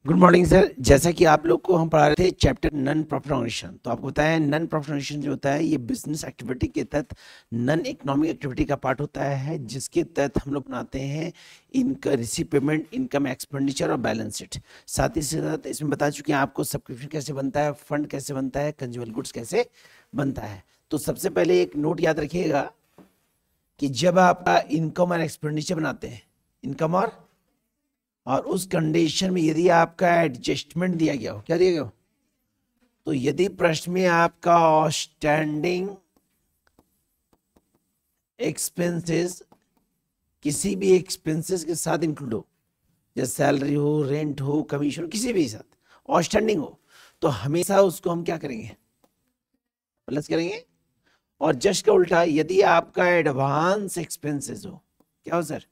Good morning sir. जैसा कि आप लोग को हम पढ़ा रहे थे चैप्टर नन प्रॉफिट ऑर्गेनाइजेशन, तो आपको बताया नन प्रॉफिट ऑर्गेनाइजेशन जो होता है ये बिजनेस एक्टिविटी के तहत नन इकोनॉमिक एक्टिविटी का पार्ट होता है, जिसके तहत हम लोग बनाते हैं इनका रिसीव पेमेंट, इनकम, एक्सपेंडिचर और बैलेंस शीट। साथ ही साथ इसमें बता चुके हैं आपको सब्सक्रिप्शन कैसे बनता है, फंड कैसे बनता है, कंज्यूमर गुड्स कैसे बनता है। तो सबसे पहले एक नोट याद रखिएगा कि जब आपका इनकम और एक्सपेंडिचर बनाते हैं, इनकम और उस कंडीशन में यदि आपका एडजस्टमेंट दिया गया हो, क्या दिया गया हो, तो यदि प्रश्न में आपका आउटस्टैंडिंग एक्सपेंसेस किसी भी एक्सपेंसेस के साथ इंक्लूड हो, जैसे सैलरी हो, रेंट हो, कमीशन हो, किसी भी साथ आउटस्टैंडिंग हो, तो हमेशा उसको हम क्या करेंगे, प्लस करेंगे। और जस्ट का उल्टा, यदि आपका एडवांस एक्सपेंसेस हो, क्या हो सर,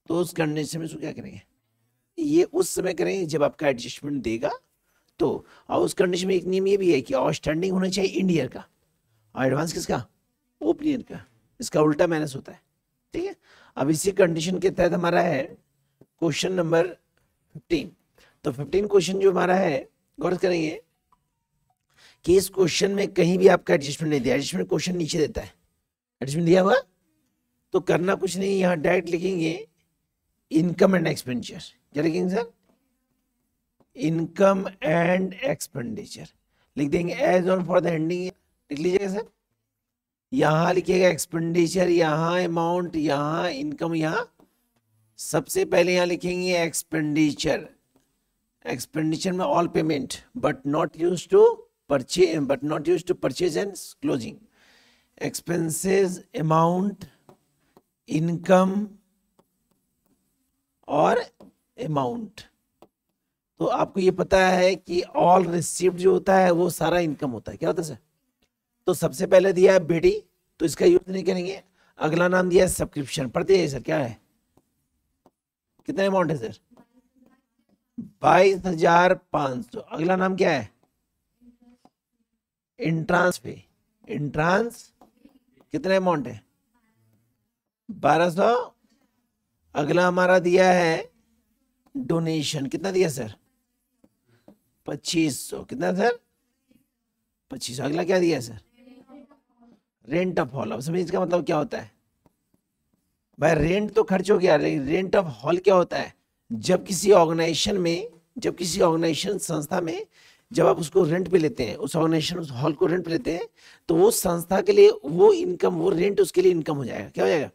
तो उस कंडीशन में उसको क्या करेंगे, ये उस समय करेंगे जब आपका एडजस्टमेंट देगा। तो और उस कंडीशन में एक नियम ये भी है कि आउटस्टैंडिंग होना चाहिए इंड ईयर का और एडवांस किसका, ओपन ईयर का। इसका उल्टा माइनस होता है, ठीक है। अब इसी कंडीशन के तहत हमारा है क्वेश्चन नंबर 15। तो 15 क्वेश्चन जो हमारा है, गौर करेंगे कि इस क्वेश्चन में कहीं भी आपका एडजस्टमेंट नहीं दिया, एडजस्टमेंट क्वेश्चन नीचे देता है, एडजस्टमेंट दिया हुआ तो करना कुछ नहीं, यहाँ डायरेक्ट लिखेंगे इनकम एंड एक्सपेंडिचर। क्या लिखेंगे सर, इनकम एंड एक्सपेंडिचर लिख देंगे as on for the ending, लिख लीजिएगा सर। यहां लिखिएगा एक्सपेंडिचर, यहां अमाउंट, यहां इनकम, यहां सबसे पहले यहां लिखेंगे एक्सपेंडिचर। एक्सपेंडिचर में all payment but not use to purchase and closing, expenses, amount, income और अमाउंट। तो आपको ये पता है कि ऑल रिसीव्ड जो होता है वो सारा इनकम होता है। क्या होता है सर, तो सबसे पहले दिया है बेटी, तो इसका यूज नहीं करेंगे। अगला नाम दिया है सब्सक्रिप्शन, पढ़ते हैं सर क्या है, कितना अमाउंट है सर, 22,500। अगला नाम क्या है, इंट्रांस पे, इंट्रांस कितना अमाउंट है, 1200। अगला हमारा दिया है डोनेशन, कितना दिया सर, 2500। कितना सर, 2500। अगला क्या दिया सर, रेंट ऑफ हॉल। अब समझिए इसका मतलब क्या होता है भाई, रेंट तो खर्च हो गया, रेंट ऑफ हॉल क्या होता है, जब किसी ऑर्गेनाइजेशन में, जब किसी ऑर्गेनाइजेशन संस्था में जब आप उसको रेंट पे लेते हैं, उस ऑर्गेनाइजेशन उस हॉल को रेंट पे लेते हैं, तो वो संस्था के लिए वो इनकम, वो रेंट उसके लिए इनकम हो जाएगा। क्या हो जाएगा,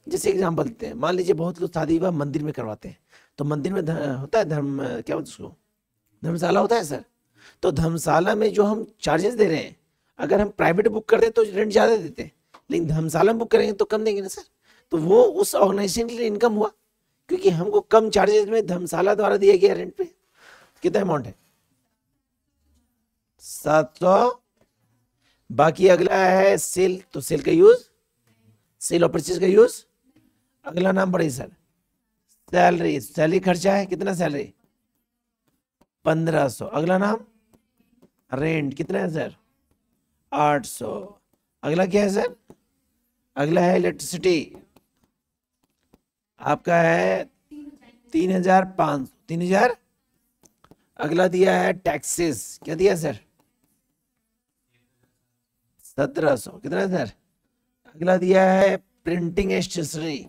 जैसे एग्जाम्पल देते हैं, मान लीजिए बहुत लोग शादी विवाह मंदिर में करवाते हैं, तो मंदिर में होता है धर्म, क्या बोलते उसको, धर्मशाला होता है सर। तो धर्मशाला में जो हम चार्जेस दे रहे हैं, अगर हम प्राइवेट बुक करते हैं तो रेंट ज्यादा देते हैं, लेकिन धर्मशाला में बुक करेंगे तो कम देंगे ना सर। तो वो उस ऑर्गेनाइजेशन के लिए इनकम हुआ, क्योंकि हमको कम चार्जेस में धर्मशाला द्वारा दिया गया रेंट पे। कितना अमाउंट है, 700। बाकी अगला है सेल, तो सेल का यूज, सेल और परचेज का यूज। अगला नाम पढ़िए सर, सैलरी, सैलरी खर्चा है, कितना सैलरी, 1500। अगला नाम रेंट, कितना है सर, 800। अगला क्या है सर, अगला है इलेक्ट्रिसिटी, आपका है 3,500, 3,000। अगला दिया है टैक्सेस, क्या दिया सर, 1,700। कितना है सर, अगला दिया है printing and stationery,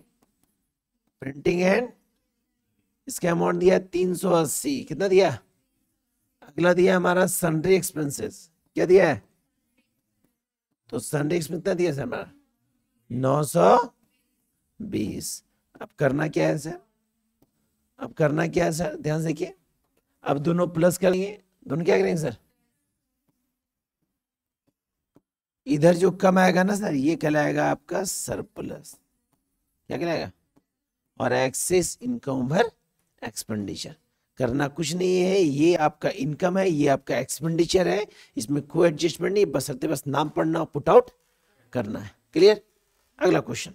printing and, इसका अमाउंट दिया 380। कितना दिया, अगला दिया हमारा सन्ड्री एक्सपेंसेस, क्या दिया है, तो सन्ड्री एक्सपेंस कितना दिया सर हमारा, 920। अब करना क्या है सर, अब करना क्या है सर, ध्यान से देखिए। अब दोनों प्लस करेंगे, दोनों क्या करेंगे सर, इधर जो कम आएगा ना सर, ये कहलाएगा आपका सरप्लस, क्या कहलाएगा, और एक्सेस इनकम ओवर एक्सपेंडिचर। करना कुछ नहीं है, ये आपका इनकम है, ये आपका एक्सपेंडिचर है, इसमें कोई एडजस्टमेंट नहीं, बशर्ते बस नाम पढ़ना और पुट आउट करना है। क्लियर। अगला क्वेश्चन,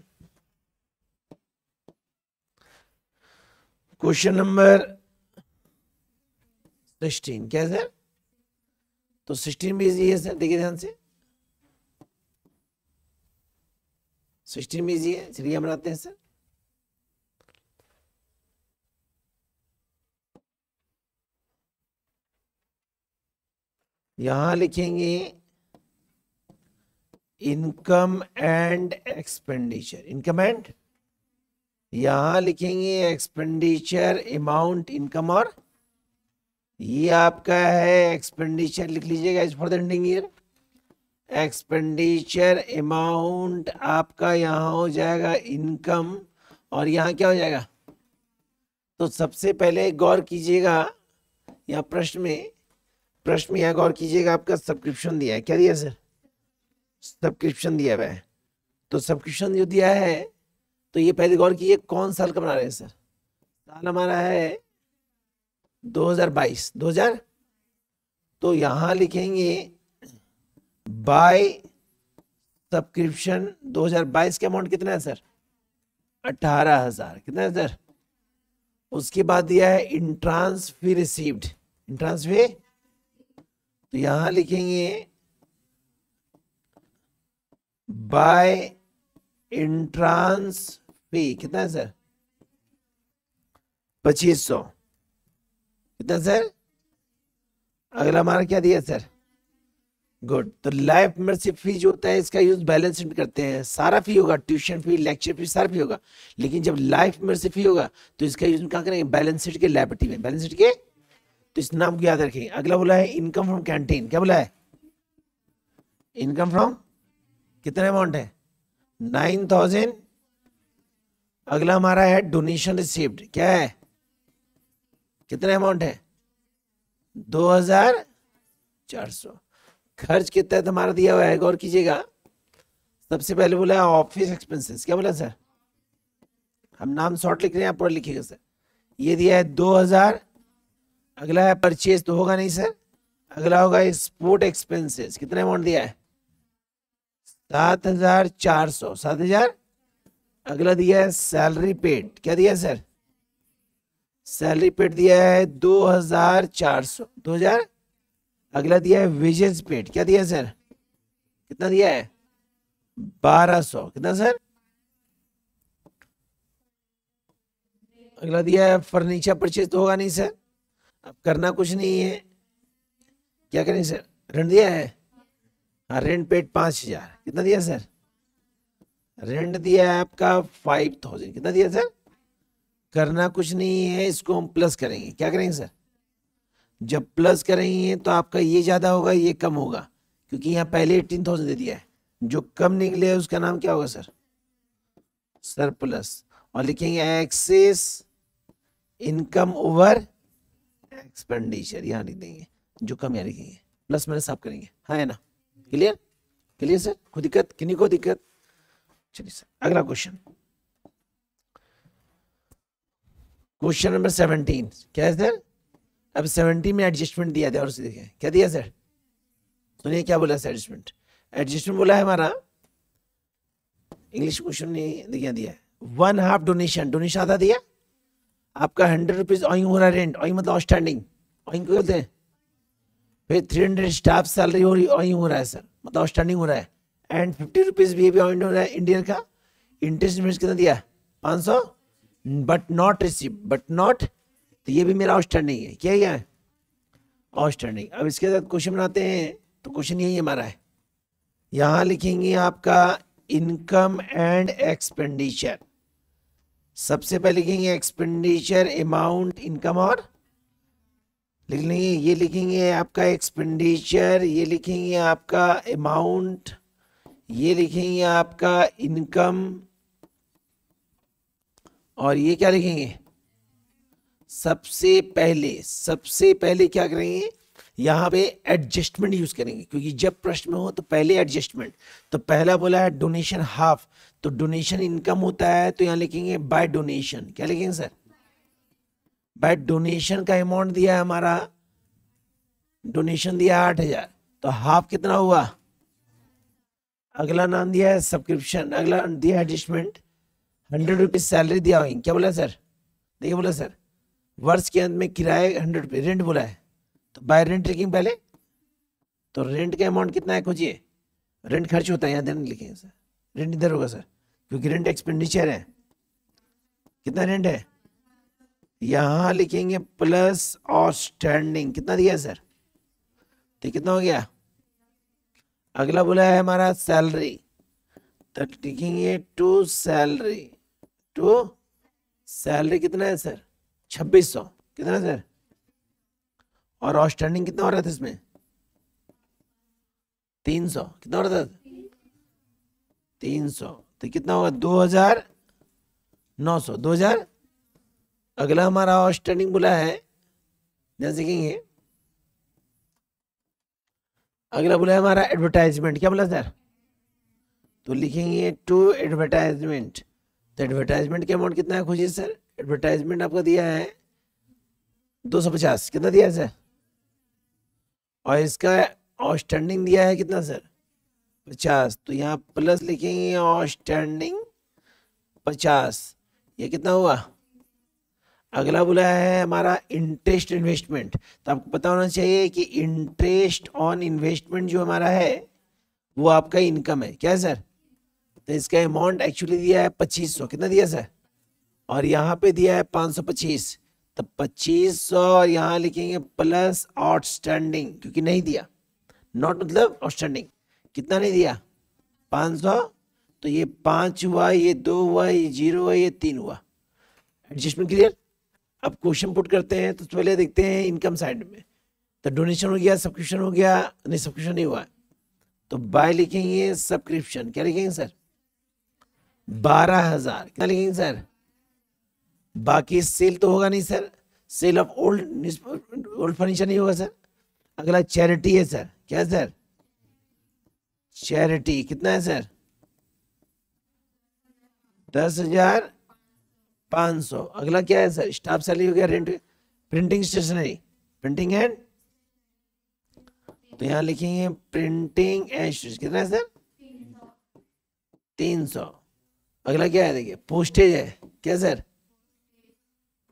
क्वेश्चन नंबर 16। क्या है सर, तो 16 भी इजी है सर, देखिए ध्यान से, 16 भी इजी है। चलिए हम बनाते हैं सर। यहां लिखेंगे income and expenditure, income and, यहां लिखेंगे एक्सपेंडिचर अमाउंट इनकम, और ये आपका है एक्सपेंडिचर, लिख लीजिएगा is for the ending year. Expenditure amount आपका यहां हो जाएगा इनकम, और यहां क्या हो जाएगा। तो सबसे पहले गौर कीजिएगा यहाँ प्रश्न में यहाँ गौर कीजिएगा, आपका सब्सक्रिप्शन दिया है, क्या दिया सर, सब्सक्रिप्शन दिया हुआ है। तो सब्सक्रिप्शन जो दिया है, तो ये पहले गौर कीजिए कौन साल का बना रहे हैं सर, साल हमारा है 2022, 2000। तो यहां लिखेंगे बाय सब्सक्रिप्शन 2022 के अमाउंट कितना है सर, 18,000, कितना है सर। उसके बाद दिया है इंट्रांस फी रिसीव्ड, इंट्रांस फी, तो यहां लिखेंगे बाय इंट्रांस फी, कितना है सर, 2500, कितना सर। अगला हमारा क्या दिया सर, गुड। तो लाइफ मेंबरशिप फी जो होता है इसका यूज बैलेंस शीट में करते हैं, सारा फी होगा, ट्यूशन फी, लेक्चर फी, सारा फी होगा। लेकिन जब लाइफ मेंबरशिप फी होगा तो इसका यूज कहाँ करेंगे, बैलेंस शीट के लायबिलिटी में, बैलेंस शीट के। तो इस नाम को याद रखेंगे। अगला बोला है इनकम फ्रॉम कैंटीन, क्या बोला है, इनकम फ्रॉम, कितना अमाउंट है, 9,000। अगला हमारा है डोनेशन रिसीव्ड, क्या है, कितना अमाउंट है, 2,400। खर्च के तहत हमारा दिया हुआ है, गौर कीजिएगा। सबसे पहले बोला है ऑफिस एक्सपेंसेस, क्या बोला सर, हम नाम शॉर्ट लिख रहे हैं, आप पूरा लिखिएगा सर। ये दिया है 2,000। अगला है परचेज, तो होगा नहीं सर। अगला होगा स्पोर्ट एक्सपेंसेस, कितना अमाउंट दिया है, 7,400, 7,000। अगला दिया है सैलरी पेड, क्या दिया है सर, सैलरी पेड दिया है 2,400, 2,000। अगला दिया है वेजेस पेड, क्या दिया है सर, कितना दिया है, 1,200, कितना सर। अगला दिया है फर्नीचर परचेज, तो होगा नहीं सर। अब करना कुछ नहीं है, क्या करें सर, रेंट दिया है, हाँ रेंट पेड 5,000, कितना दिया सर, रेंट दिया है आपका 5,000, कितना दिया सर। करना कुछ नहीं है, इसको हम प्लस करेंगे, क्या करेंगे सर, जब प्लस करेंगे तो आपका ये ज्यादा होगा, ये कम होगा, क्योंकि यहाँ पहले 18,000 दे दिया है। जो कम निकले उसका नाम क्या होगा सर, सरप्लस। और लिखेंगे एक्सेस इनकम ओवर एक्सपेंडिचर, यहाँ लिख देंगे, जो कम यहाँ लिखेंगे, प्लस माइनस आप करेंगे, हाँ है ना, क्लियर, क्लियर सर। कोई दिक्कत, किन्हीं को दिक्कत। चलिए सर अगला क्वेश्चन, क्वेश्चन नंबर 17, क्या है सर। अब 17 में एडजस्टमेंट दिया था, और उसे देखें क्या दिया सर, सुनिए क्या बोला सर। एडजस्टमेंट, एडजस्टमेंट बोला है हमारा, इंग्लिश क्वेश्चन नहीं दिया है, 1/2 डोनेशन, डोनेशन आधा दिया आपका 100 रुपीज ऑइंग हो रहा है, रेंट, ऑइंग मतलब आउटस्टैंडिंग, ऑइंग को बोलते हैं। फिर 300 स्टाफ सैलरी हो रही, ऑइंग हो रहा है सर, मतलब आउटस्टैंडिंग हो रहा है। एंड 50 रुपीज भी ऑइंग हो रहा है इंडियन का। इंटरेस्ट कितना दिया, 500, but not receive, but not, तो ये भी मेरा आउटस्टैंडिंग है, क्या है आउटस्टैंडिंग। अब इसके साथ क्वेश्चन बनाते हैं, तो क्वेश्चन यही हमारा है, यहां लिखेंगे आपका इनकम एंड एक्सपेंडिचर। सबसे पहले लिखेंगे एक्सपेंडिचर अमाउंट इनकम, और लिख लेंगे, ये लिखेंगे आपका एक्सपेंडिचर, ये लिखेंगे आपका अमाउंट, ये लिखेंगे आपका इनकम, और ये क्या लिखेंगे, सबसे पहले क्या करेंगे, यहां पे एडजस्टमेंट यूज करेंगे, क्योंकि जब प्रश्न में हो तो पहले एडजस्टमेंट। तो पहला बोला है डोनेशन हाफ, तो डोनेशन इनकम होता है, तो यहां लिखेंगे बाय डोनेशन, क्या लिखेंगे सर, बाय डोनेशन का अमाउंट दिया है हमारा, डोनेशन दिया 8,000, तो हाफ कितना हुआ। अगला नाम दिया है सब्सक्रिप्शन, अगला दिया है एडजस्टमेंट, 100 रुपीज सैलरी दिया हुई, क्या बोला सर, देखिए बोला सर वर्ष के अंत में किराए 100 रुपये, रेंट बोला है, तो बाय रेंट लिखेंगे पहले। तो रेंट का अमाउंट कितना है, खोजिए, रेंट खर्च होता है, यहाँ देना लिखेंगे सर, रेंट इधर होगा सर, क्योंकि रेंट एक्सपेंडिचर है। कितना रेंट है, यहां लिखेंगे प्लस आउटस्टैंडिंग, कितना दिया है सर, तो कितना हो गया? अगला बोला है हमारा सैलरी, तो लिखेंगे टू सैलरी, टू सैलरी कितना है सर? 2600। कितना है सर? और आउटस्टैंडिंग कितना हो रहा था इसमें? 300। कितना हो रहा था? 300। तो कितना होगा? 2900। 2000। अगला हमारा आउटस्टैंडिंग बोला है, ध्यान से देखेंगे, अगला बोला है हमारा एडवर्टाइजमेंट। क्या बोला सर? तो लिखेंगे टू एडवर्टाइजमेंट। तो एडवर्टाइजमेंट के अमाउंट कितना है खोजिए सर? एडवर्टाइजमेंट आपका दिया है 250। कितना दिया है सर? और इसका आउटस्टैंडिंग दिया है कितना सर? 50। तो यहाँ प्लस लिखेंगे आउटस्टैंडिंग 50। ये कितना हुआ? अगला बोला है हमारा इंटरेस्ट इन्वेस्टमेंट। तो आपको पता होना चाहिए कि इंटरेस्ट ऑन इन्वेस्टमेंट जो हमारा है वो आपका इनकम है। क्या है सर? तो इसका अमाउंट एक्चुअली दिया है 2500। कितना दिया सर? और यहाँ पे दिया है 525। तो 2500 और यहाँ लिखेंगे प्लस आउटस्टैंडिंग, क्योंकि नहीं दिया, नॉट मतलब आउटस्टैंडिंग। कितना नहीं दिया? 500। तो ये 5 हुआ, ये 2 हुआ, ये 0 हुआ, ये 3 हुआ। Adjustment clear? अब क्वेश्चन पुट करते हैं तो पहले देखते हैं इनकम साइड में। तो डोनेशन हो गया, सब्सक्रिप्शन हो गया, नहीं सब्सक्रिप्शन नहीं हुआ, तो बाय लिखेंगे सब्सक्रिप्शन। क्या लिखेंगे सर? 12,000। क्या लिखेंगे सर? बाकी सेल तो होगा नहीं sir, sale of old furniture नहीं होगा सर। अगला चैरिटी है सर। क्या है सर? चैरिटी कितना है सर? 10,500। अगला क्या है सर? स्टाफ सैलरी हो गया, rent, printing stationery, printing and, तो यहां लिखेंगे प्रिंटिंग एंड स्टेशनरी। कितना है सर? 300। अगला क्या है? देखिए पोस्टेज है। क्या सर?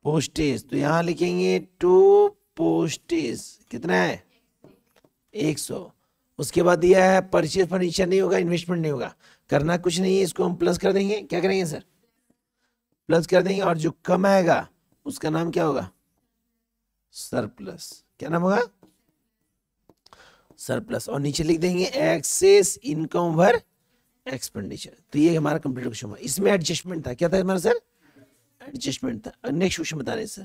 पोस्टेज। तो यहां लिखेंगे टू पोस्टेज। कितना है? 100। उसके बाद दिया है परचेज फर्नीचर नहीं होगा, इन्वेस्टमेंट नहीं होगा, करना कुछ नहीं है, इसको हम प्लस कर देंगे। क्या करेंगे सर? प्लस कर देंगे, और जो कम आएगा उसका नाम क्या होगा? सरप्लस। क्या नाम होगा? सरप्लस। और नीचे लिख देंगे एक्सेस इनकम ओवर एक्सपेंडिचर। तो ये हमारा कंप्लीट क्वेश्चन हुआ। इसमें एडजस्टमेंट था। क्या था हमारा सर? एडजस्टमेंट था। नेक्स्ट क्वेश्चन बता रहे सर।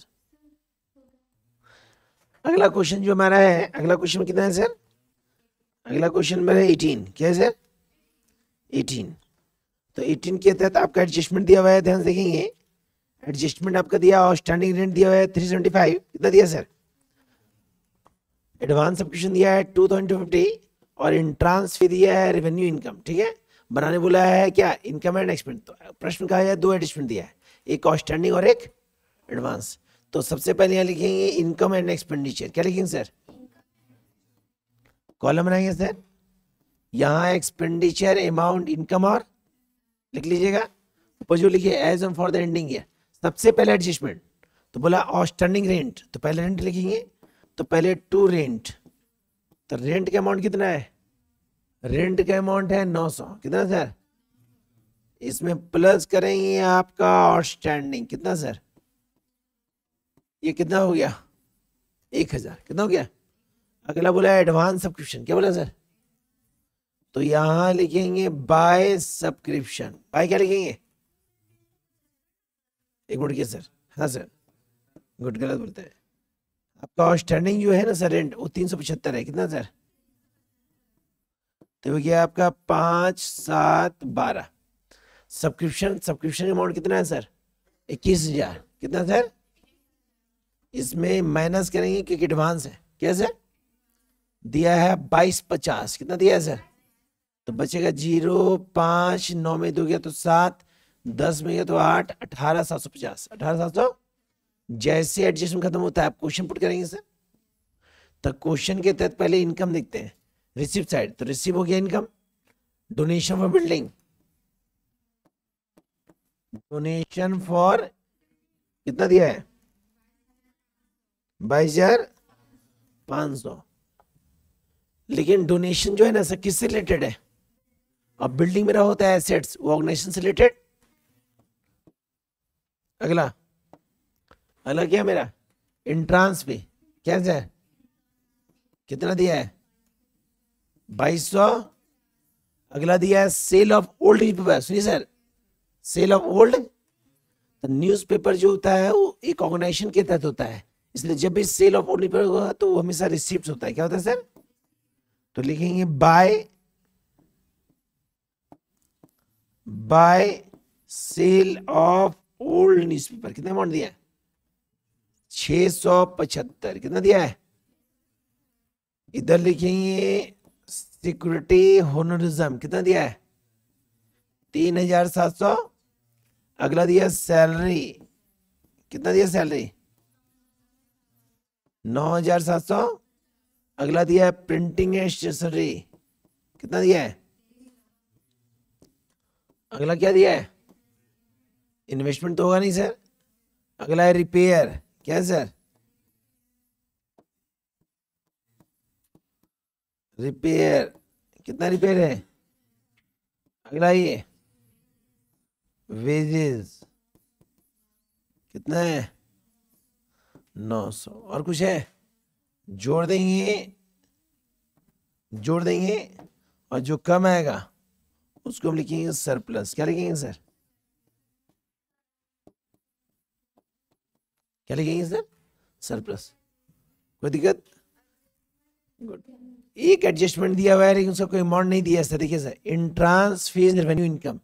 अगला क्वेश्चन जो हमारा है, अगला क्वेश्चन कितना है सर? अगला क्वेश्चन मेरा 18। क्या है सर? 18। तो 18 के तहत आपका एडजस्टमेंट दिया हुआ है, ध्यान से देखेंगे। एडजस्टमेंट आपका दिया, आउटस्टैंडिंग रेंट दिया हुआ है 375। कितना दिया सर? एडवांस सब्सक्रिप्शन दिया है 2250, और इंट्रांस फी दिया है रेवेन्यू इनकम। ठीक है, बनाने बोला है क्या? Income and expense. तो प्रश्न कहा है 2 एडजस्टमेंट दिया है, एक आउटस्टैंडिंग और एक एडवांस। तो सबसे पहले यहाँ लिखेंगे इनकम एंड एक्सपेंडिचर। क्या लिखेंगे सर? कॉलम बनाएंगे सर, यहाँ एक्सपेंडिचर अमाउंट इनकम और लिख लीजिएगा, ऊपर जो लिखिए as on for the ending year. सबसे पहले एडजस्टमेंट, तो बोला आउटस्टैंडिंग रेंट, तो पहले रेंट लिखेंगे। तो पहले टू रेंट, तो रेंट का अमाउंट कितना है? रेंट का अमाउंट है 900। कितना सर? इसमें प्लस करेंगे आपका आउटस्टैंडिंग। कितना सर? ये कितना हो गया? 1000। कितना हो गया? अगला बोला एडवांस सब्सक्रिप्शन। क्या बोला सर? तो यहां लिखेंगे बाय सब्सक्रिप्शन। बाय क्या लिखेंगे? एक मिनट के सर, हाँ सर, गुड, गलत बोलते हैं। आपका आउटस्टैंडिंग जो है ना सर रेंट, वो 375 है। कितना सर? तो हो गया आपका 5, 7, 12। सब्सक्रिप्शन, सब्सक्रिप्शन अमाउंट कितना है सर? 21,000। कितना सर? इसमें माइनस करेंगे क्योंकि एडवांस है। क्या सर? दिया है 2250। कितना दिया है सर? तो बचेगा 0, 5, 9 में 2 गया तो 7, 10 में गया तो 8, 18,750। 18,700। जैसे एडजस्टमेंट खत्म होता है आप क्वेश्चन पुट करेंगे सर। तो क्वेश्चन के तहत पहले इनकम देखते हैं, रिसीव साइड। तो रिसीव हो गया income, donation for building, donation for कितना दिया है? 22,500। लेकिन डोनेशन जो है ना सर किससे रिलेटेड है? अब बिल्डिंग मेरा होता है एसेट्स, वो ऑर्गेनाइजेशन से रिलेटेड। अगला अगला क्या मेरा? इंट्रांस पे। क्या सर? कितना दिया है? 2200। अगला दिया है सेल ऑफ ओल्ड न्यूज़पेपर। सुनिए सर, सेल ऑफ ओल्ड, तो न्यूज़पेपर जो होता है वो एक ऑर्गेनाइजेशन के तहत होता है, इसलिए जब भी सेल ऑफ ओल्ड न्यूज़पेपर होगा तो वो हमेशा रिसिप्ट होता है। क्या होता है सर? तो लिखेंगे by sale of old newspaper. कितना अमाउंट दिया है? 675। कितना दिया है? इधर लिखेंगे सिक्योरिटी होनरिज्म। कितना दिया है? 3700। अगला दिया सैलरी। कितना दिया सैलरी? 9700। अगला दिया है प्रिंटिंग एंड स्टेशनरी। कितना दिया है? अगला क्या दिया है? इन्वेस्टमेंट तो होगा नहीं सर। अगला है रिपेयर। क्या है सर? रिपेयर। कितना रिपेयर है? अगला ये वेजेस। कितना है? 900। और कुछ है? जोड़ देंगे और जो कम आएगा उसको हम लिखेंगे सरप्लस। क्या लिखेंगे सर? क्या लिखेंगे सर? सरप्लस। कोई दिक्कत? गुड। एक एडजस्टमेंट दिया हुआ है लेकिन उसका कोई अमाउंट नहीं दिया है। देखिए sir, entrance fees revenue income,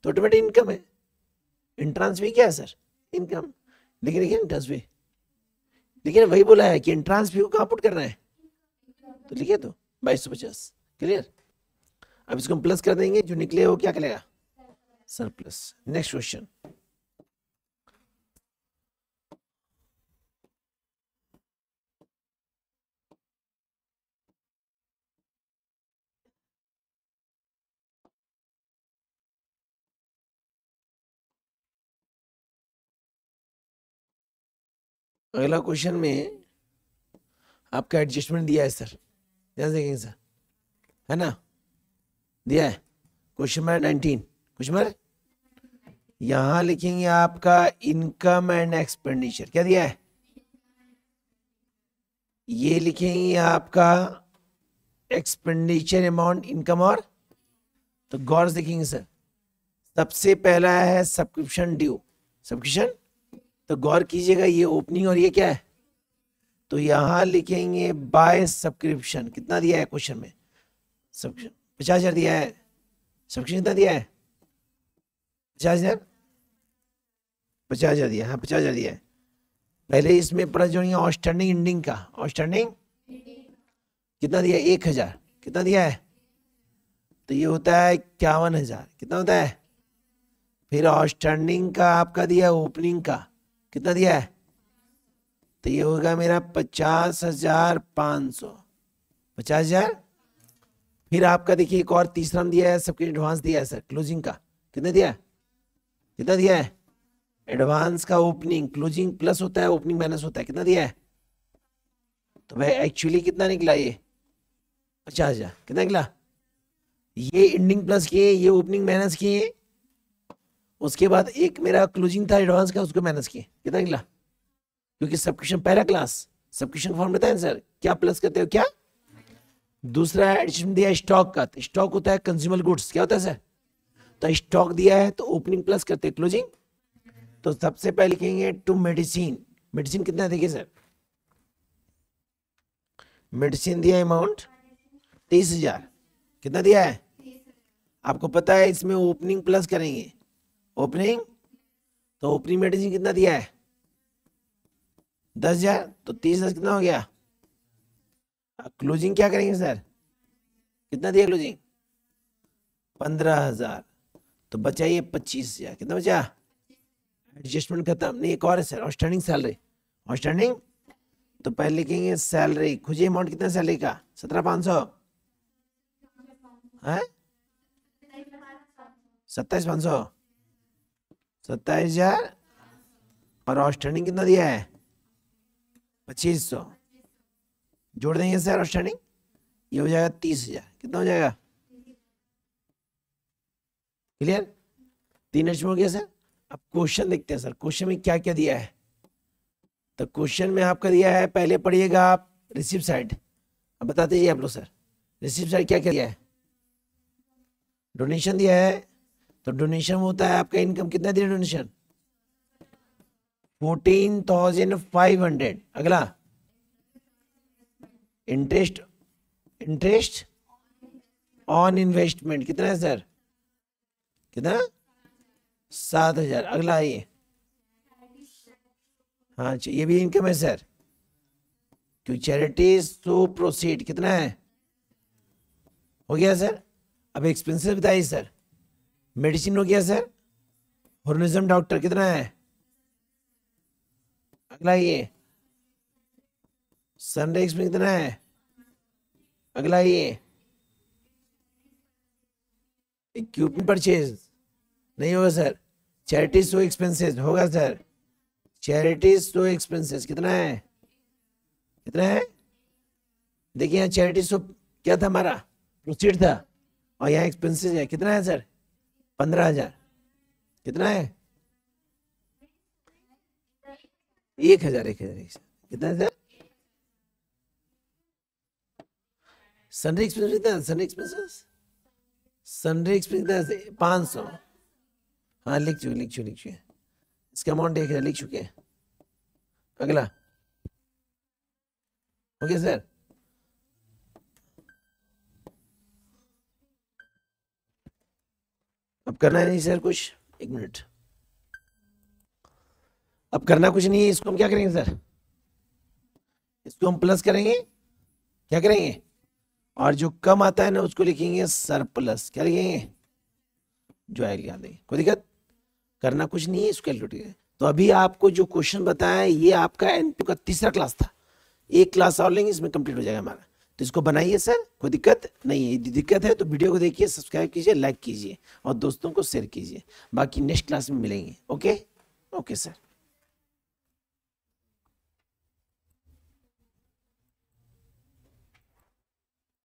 तो ऑटोमेटिक इनकम है। इंट्रांस फी क्या है सर? इनकम। लेकिन देखिए इंट्रांस फी, लेकिन वही बोला है कि इंट्रांस फी को कहाँ पुट करना है, तो लिखिए तो 2250। क्लियर? अब इसको हम प्लस कर देंगे, जो निकले वो क्या करेगा? सरप्लस। Next question. अगला क्वेश्चन में आपका एडजस्टमेंट दिया है सर, ध्यान से देखेंगे सर, है ना? दिया है क्वेश्चन नंबर 19। क्वेश्चन नंबर यहां लिखेंगे आपका इनकम एंड एक्सपेंडिचर। क्या दिया है? ये लिखेंगे आपका एक्सपेंडिचर अमाउंट, इनकम और, तो गौर से देखेंगे सर, सबसे पहला है सब्सक्रिप्शन ड्यू। सब्सक्रिप्शन, तो गौर कीजिएगा ये ओपनिंग और ये क्या है, तो यहां लिखेंगे बाय सब्सक्रिप्शन। कितना दिया है क्वेश्चन में? सब्सक्रिप्शन 50,000 दिया है। सब्सक्रिप्शन कितना दिया है? 50,000। 50,000 दिया, हाँ 50,000 दिया है। पहले इसमें पड़ा जो आउटस्टैंडिंग एंडिंग का, आउटस्टैंडिंग कितना दिया? 1,000। कितना दिया है? तो ये होता है 51,000। कितना होता है? फिर आउटस्टैंडिंग का आपका दिया ओपनिंग का, कितना दिया है? तो ये होगा मेरा 50,500। 50,000। फिर आपका देखिए एक और तीसरा दिया है, सबके एडवांस दिया है सर, क्लोजिंग का। कितना दिया? कितना दिया है? एडवांस का ओपनिंग, क्लोजिंग प्लस होता है, ओपनिंग माइनस होता है। कितना दिया है? तो भाई एक्चुअली कितना निकला ये? 50,000। कितना निकला? ये एंडिंग प्लस किए, ये ओपनिंग माइनस किए, उसके बाद एक मेरा क्लोजिंग था एडवांस का, उसको माइनस किए। कितना निकला? क्योंकि सब्सक्रिप्शन पहला क्लास, सब्सक्रिप्शन फॉर्म बताए सर, क्या प्लस करते हो क्या? दूसरा एडिशन दिया स्टॉक का, तो स्टॉक होता है कंज्यूमर गुड्स। क्या होता है सर? तो स्टॉक दिया है तो ओपनिंग प्लस करते हैं क्लोजिंग। तो सबसे पहले लिखेंगे टू मेडिसिन। मेडिसिन कितना देखिए सर, मेडिसिन दिया अमाउंट 30,000। कितना दिया है? आपको पता है इसमें ओपनिंग प्लस करेंगे, ओपनिंग, तो ओपनिंग मेडिसिन कितना दिया है? 10,000। तो 30,000 कितना हो गया? क्लोजिंग क्या करेंगे सर? कितना दिया क्लोजिंग? 15,000। तो बचा ये 25,000। कितना बचा? एडजस्टमेंट खत्म। नहीं, एक और है सर, आउटस्टैंडिंग सैलरी। आउटस्टैंडिंग, तो पहले लिखेंगे सैलरी, खोजिए अमाउंट कितना सैलरी का? 17,500 है? 27,500, 27,000। और आउटस्टैंडिंग कितना दिया है? 2,500। जोड़ देंगे सर आउटस्टैंडिंग, ये हो जाएगा 30,000। कितना हो जाएगा? क्लियर? 3 हो गया सर। अब क्वेश्चन देखते हैं सर, क्वेश्चन में क्या क्या दिया है। तो क्वेश्चन में आपका दिया है, पहले पढ़िएगा आप रिसिप्ट साइड। अब बताते जाइए आप लोग सर, रिसिप्ट साइड क्या क्या दिया है, डोनेशन दिया है, तो डोनेशन होता है आपका इनकम, कितना दिया डोनेशन 14,500। अगला इंटरेस्ट, इंटरेस्ट ऑन इन्वेस्टमेंट कितना है सर, कितना 7,000। अगला ये, हाँ ये भी इनकम है सर, क्योंकि चैरिटीज टू प्रोसीड कितना है, हो गया सर। अब एक्सपेंसेस बताइए सर, मेडिसिन हो गया सर, हॉर्निज्म डॉक्टर कितना है। अगला ये सनराइज में कितना है। अगला ये इक्विपमेंट परचेज नहीं होगा सर, चैरिटीज टू एक्सपेंसेस होगा सर, चैरिटीज टू एक्सपेंसेस कितना है, कितना है, देखिए यहाँ चैरिटीज टू क्या था हमारा, प्रोसीड था, और यहाँ एक्सपेंसेस है, कितना है सर 15,000। कितना है 1,000, 1,000 कितना है सर, सनरी एक्सपेंसेस कितना है, सनरी एक्सपेंसेस, सनरी एक्सपेंसेस 500। हाँ लिख चुके इसका अमाउंट 1,000 लिख चुके हैं। अगला ओके सर, अब करना नहीं सर कुछ, 1 मिनट, अब करना कुछ नहीं है। इसको हम क्या करेंगे सर, इसको हम प्लस करेंगे, क्या करेंगे, और जो कम आता है ना उसको लिखेंगे सरप्लस, क्या लिखेंगे, जो आएगा देंगे, कोई दिक्कत, करना कुछ नहीं है, इसको कैलकुलेट करें। तो अभी आपको जो क्वेश्चन बताया ये आपका एनपी का तीसरा क्लास था, एक क्लास और लेंगे इसमें कंप्लीट हो जाएगा हमारा। तो इसको बनाइए सर, कोई दिक्कत नहीं है, यदि दिक्कत है तो वीडियो को देखिए, सब्सक्राइब कीजिए, लाइक कीजिए और दोस्तों को शेयर कीजिए। बाकी नेक्स्ट क्लास में मिलेंगे। Okay okay sir.